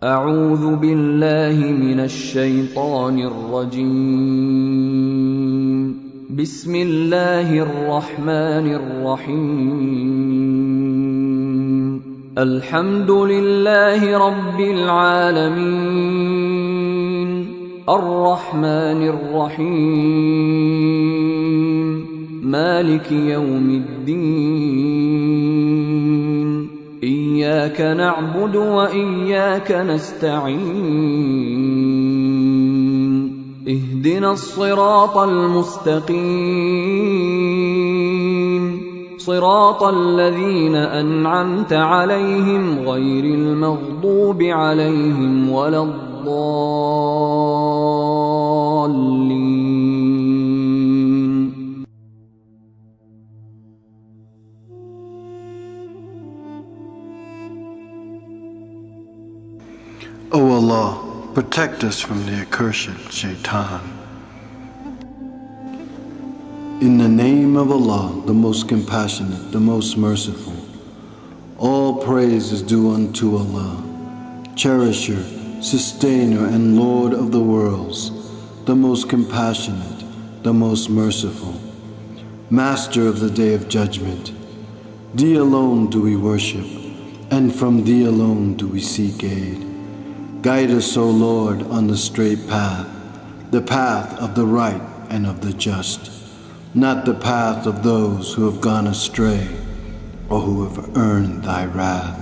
أعوذ بالله من الشيطان الرجيم. بسم الله الرحمن الرحيم. الحمد لله رب العالمين الرحمن الرحيم مالك يوم الدين إياك نعبد وإياك نستعين اهدنا الصراط المستقيم صراط الذين أنعمت عليهم غير المغضوب عليهم ولا الضالين. O Allah, protect us from the accursed Shaitan. In the name of Allah, the most compassionate, the most merciful. All praise is due unto Allah, cherisher, sustainer, and Lord of the worlds, the most compassionate, the most merciful, master of the day of judgment. Thee alone do we worship, and from Thee alone do we seek aid. Guide us, O Lord, on the straight path, the path of the right and of the just, not the path of those who have gone astray or who have earned Thy wrath.